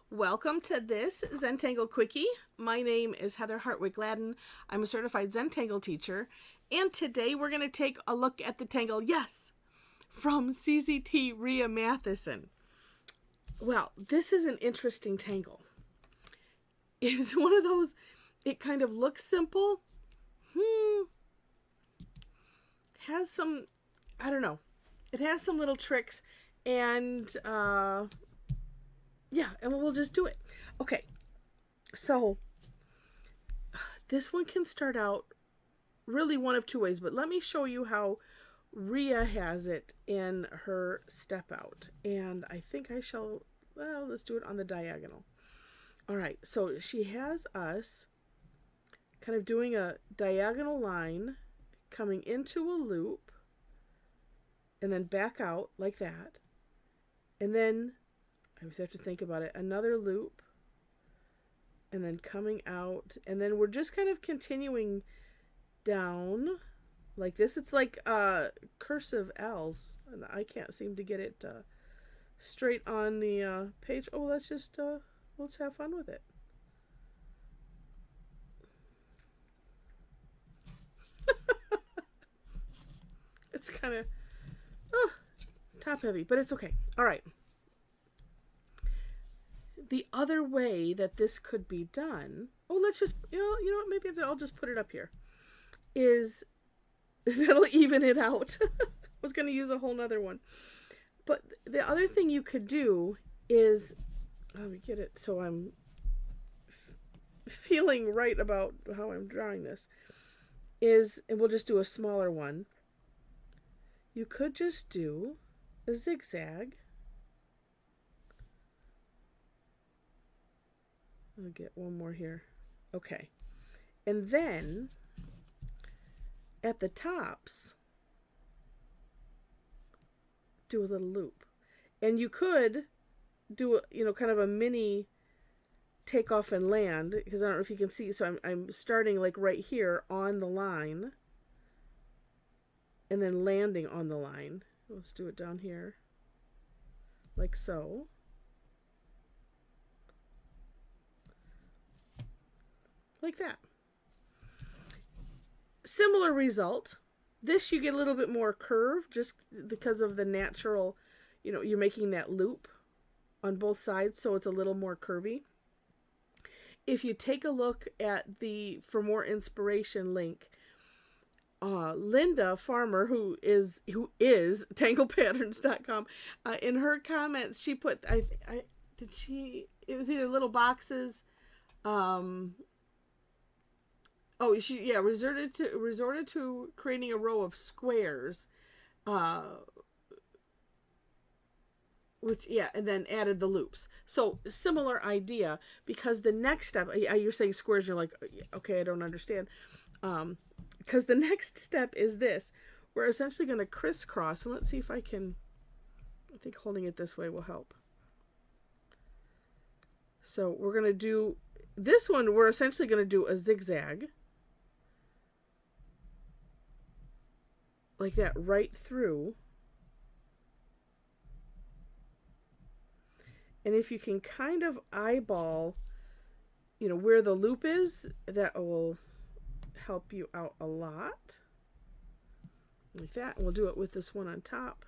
Welcome to this Zentangle Quickie. My name is Heather Hartwick Gladden. I'm a certified Zentangle teacher, and today we're going to take a look at the tangle, yes, from CZT Ria Matheussen. Well, this is an interesting tangle. It's one of those, it kind of looks simple, has some, I don't know, it has some little tricks, and yeah, and we'll just do it. Okay, so this one can start out really one of two ways, but let me show you how Ria has it in her step out. And I think I shall, well, let's do it on the diagonal. All right, so she has us kind of doing a diagonal line coming into a loop and then back out like that. And then I have to think about it. Another loop, and then coming out, and then we're just kind of continuing down like this. It's like cursive L's, and I can't seem to get it straight on the page. Oh, let's just let's have fun with it. It's kind of top heavy, but it's okay. All right. The other way that this could be done, let's just, you know what, maybe I'll just put it up here, is that'll even it out. I was going to use a whole nother one. But the other thing you could do is, let me get it so I'm feeling right about how I'm drawing this, is, and we'll just do a smaller one, you could just do a zigzag. I'll get one more here. Okay. And then at the tops, do a little loop. And you could do, kind of a mini takeoff and land, because I don't know if you can see. So I'm starting like right here on the line and then landing on the line. Let's do it down here like so. Like that. Similar result. This you get a little bit more curve just because of the natural, you're making that loop on both sides, so it's a little more curvy. If you take a look at the For More Inspiration link, Linda Farmer, who is tanglepatterns.com, in her comments she put, it was either little boxes, she resorted to creating a row of squares, and then added the loops. So similar idea, because the next step, you're saying squares, you're like, okay, I don't understand. Because the next step is this. We're essentially going to crisscross, and let's see if I think holding it this way will help. So we're going to do this one. We're essentially going to do a zigzag like that right through. And if you can kind of eyeball, where the loop is, that will help you out a lot. Like that. And we'll do it with this one on top.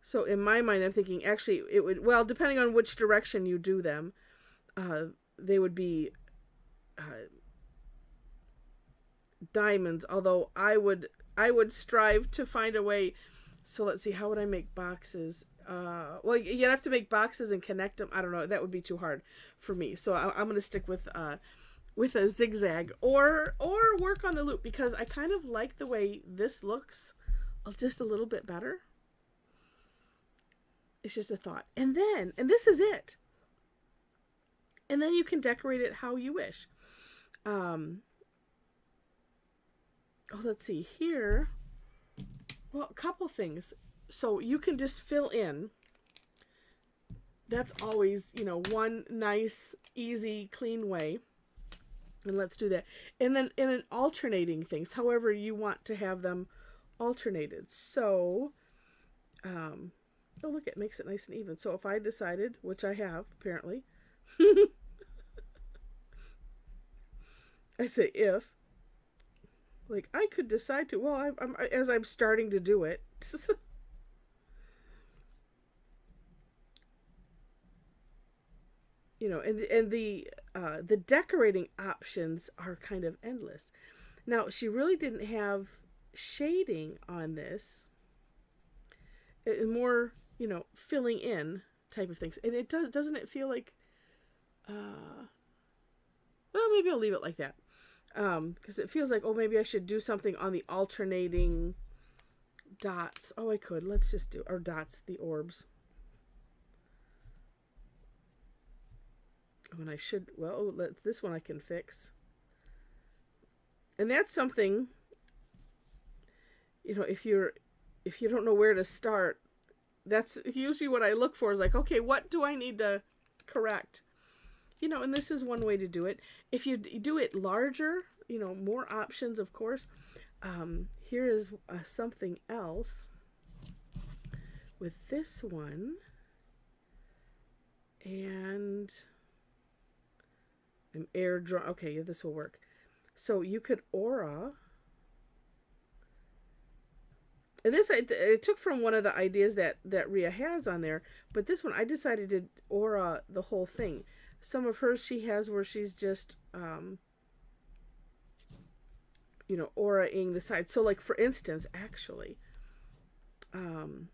So in my mind, I'm thinking actually it would, well, depending on which direction you do them, they would be diamonds, although I would strive to find a way. So let's see, how would I make boxes? Well, you'd have to make boxes and connect them. I don't know, that would be too hard for me. So I'm going to stick with a zigzag or work on the loop, because I kind of like the way this looks just a little bit better. It's just a thought. And this is it. And then you can decorate it how you wish. Let's see here. Well, a couple things. So you can just fill in. That's always, one nice, easy, clean way. And let's do that. And then in an alternating things, however you want to have them alternated. So Oh, look, it makes it nice and even. So if I decided, which I have apparently, I say if, like I could decide to, well, as I'm starting to do it. And the decorating options are kind of endless. Now, she really didn't have shading on this. It more, filling in type of things. And it doesn't it feel like well, maybe I'll leave it like that. Because it feels like, oh, maybe I should do something on the alternating dots. Oh, I could. Let's just do, or dots, the orbs. Oh, and I should, well, this one I can fix. And that's something, if you don't know where to start, that's usually what I look for is like, okay, what do I need to correct? And this is one way to do it. If you do it larger, more options, of course. Here is something else with this one. And I'm air draw. Okay, yeah, this will work. So you could aura. And this I took from one of the ideas that Ria has on there. But this one, I decided to aura the whole thing. Some of hers she has where she's just, auraing the side. So, like, for instance, actually, well,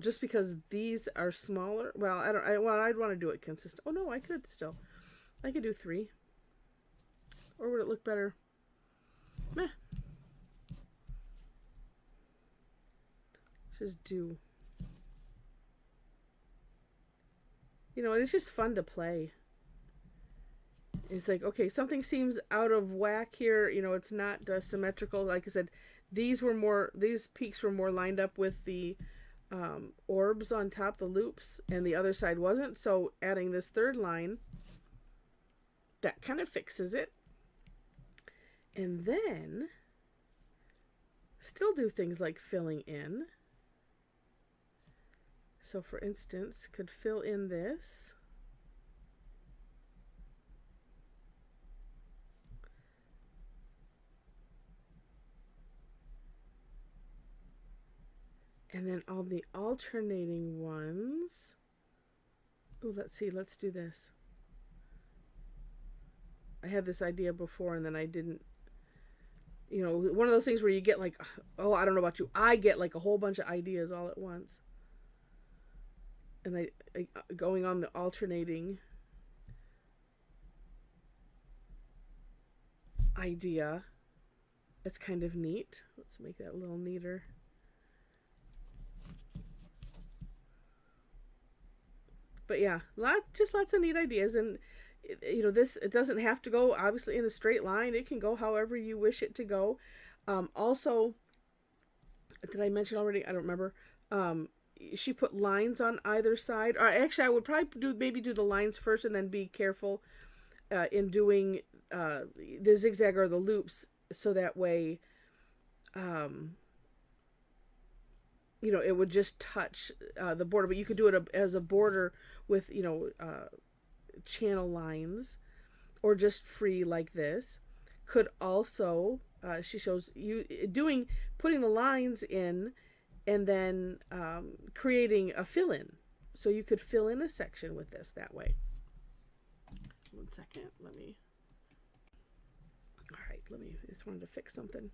just because these are smaller, well, I'd want to do it consistent. Oh, no, I could do 3. Or would it look better? Meh. Just do. It's just fun to play. It's like, okay, something seems out of whack here. It's not symmetrical. Like I said, these peaks were more lined up with the orbs on top, the loops, and the other side wasn't. So adding this third line, that kind of fixes it. And then still do things like filling in. So, for instance, could fill in this. And then all the alternating ones. Oh, let's see. Let's do this. I had this idea before and then I didn't. One of those things where you get like, oh, I don't know about you. I get like a whole bunch of ideas all at once. And I going on the alternating idea. It's kind of neat. Let's make that a little neater. But yeah, lots of neat ideas. And it doesn't have to go obviously in a straight line. It can go however you wish it to go. Also, did I mention already? I don't remember. She put lines on either side. Or actually, I would probably do the lines first and then be careful in doing the zigzag or the loops, so that way, it would just touch the border. But you could do it as a border with channel lines, or just free like this. Could also she shows you putting the lines in. And then creating a fill-in. So you could fill in a section with this that way. 1 second. All right, I just wanted to fix something.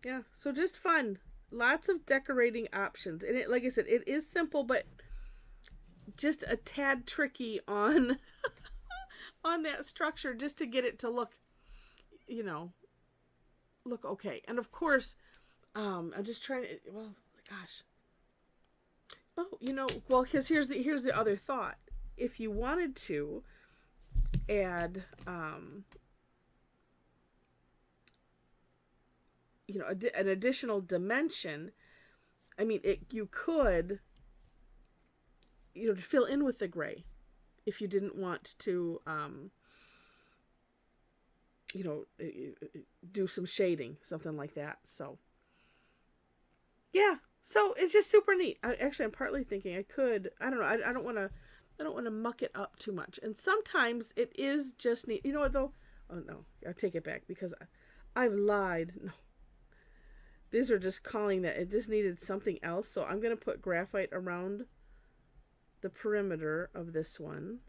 Yeah, so just fun. Lots of decorating options. And like I said, it is simple, but just a tad tricky on on that structure, just to get it to look okay. And of course, I'm just trying to, well, gosh. Oh, well, because here's the other thought. If you wanted to add, an additional dimension, I mean, you could, to fill in with the gray. If you didn't want to, you know, do some shading, something like that. So, yeah. So it's just super neat. I'm partly thinking I could. I don't know. I don't want to. I don't want to muck it up too much. And sometimes it is just neat. You know what though? Oh no, I'll take it back because I've lied. No, these are just calling that it just needed something else. So I'm gonna put graphite around the perimeter of this one.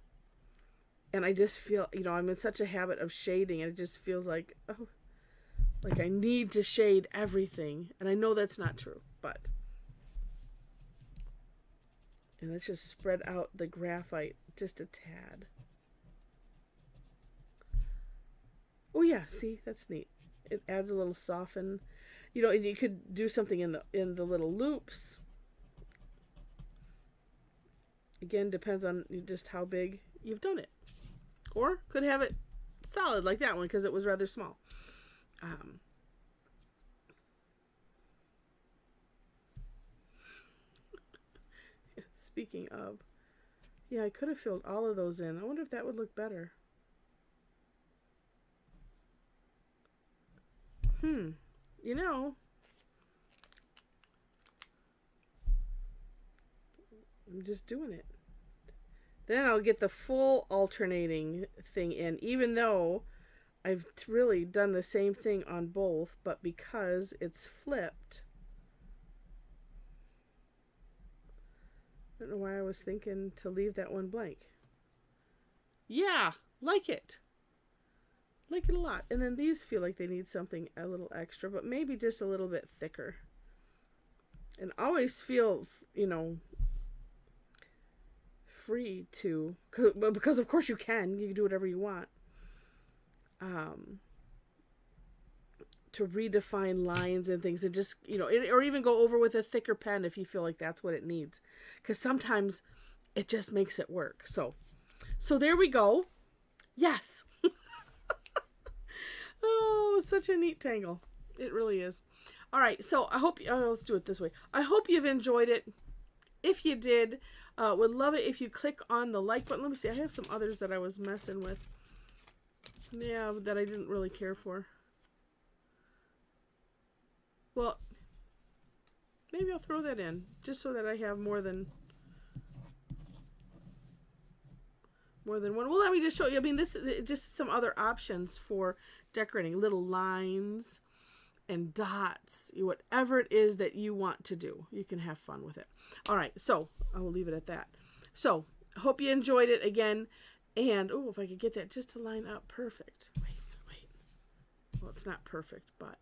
And I just feel, you know, I'm in such a habit of shading, and it just feels like, oh, like I need to shade everything. And I know that's not true, but. And let's just spread out the graphite just a tad. Oh yeah, see, that's neat. It adds a little soften. You know, and you could do something in the little loops. Again, depends on just how big you've done it. Or could have it solid like that one because it was rather small. Speaking of, yeah, I could have filled all of those in. I wonder if that would look better. You know, I'm just doing it. Then I'll get the full alternating thing in, even though I've really done the same thing on both, but because it's flipped. I don't know why I was thinking to leave that one blank. Yeah, like it. Like it a lot. And then these feel like they need something a little extra, but maybe just a little bit thicker. And always feel, you know, free to, because of course you can do whatever you want, to redefine lines and things, and just, you know, or even go over with a thicker pen if you feel like that's what it needs, because sometimes it just makes it work. So there we go. Yes. Oh, such a neat tangle. It really is. All right, so I hope, let's do it this way. I hope you've enjoyed it. If you did, would love it if you click on the like button. Let me see. I have some others that I was messing with. Yeah, that I didn't really care for. Well, maybe I'll throw that in just so that I have more than one. Well, let me just show you. I mean, this just some other options for decorating, little lines and dots, whatever it is that you want to do. You can have fun with it. All right, so I will leave it at that. So I hope you enjoyed it again. And, oh, if I could get that just to line up perfect. Wait. Well, it's not perfect, but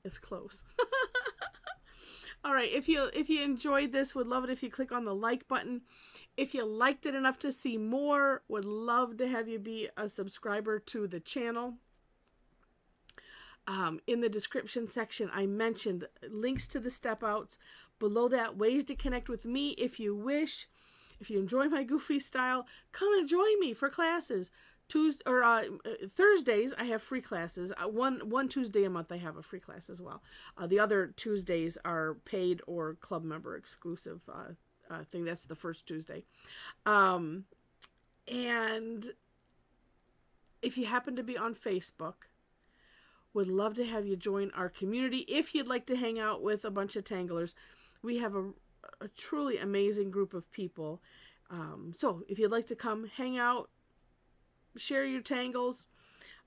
it's close. All right, if you enjoyed this, would love it if you click on the like button. If you liked it enough to see more, would love to have you be a subscriber to the channel. In the description section, I mentioned links to the step outs. Below that, ways to connect with me if you wish. If you enjoy my goofy style, come and join me for classes. Thursdays, I have free classes. One Tuesday a month, I have a free class as well. The other Tuesdays are paid or club member exclusive thing. That's the first Tuesday. And if you happen to be on Facebook, would love to have you join our community. If you'd like to hang out with a bunch of tanglers, we have a truly amazing group of people. So if you'd like to come hang out, share your tangles,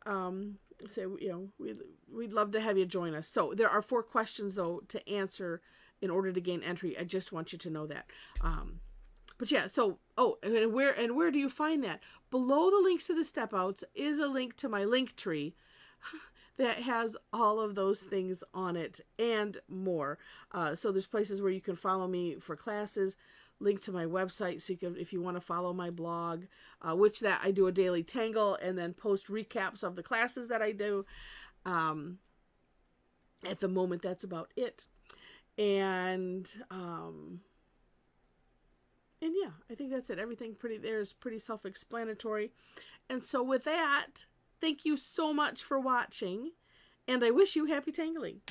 we'd love to have you join us. So there are 4 questions though to answer in order to gain entry. I just want you to know that. But yeah, so and where do you find that? Below the links to the step outs is a link to my link tree that has all of those things on it and more. So there's places where you can follow me for classes, link to my website, so you can, if you want to follow my blog, which that I do a daily tangle and then post recaps of the classes that I do. At the moment, that's about it. And yeah, I think that's it. Everything is pretty self-explanatory. And so with that, thank you so much for watching, and I wish you happy tangling.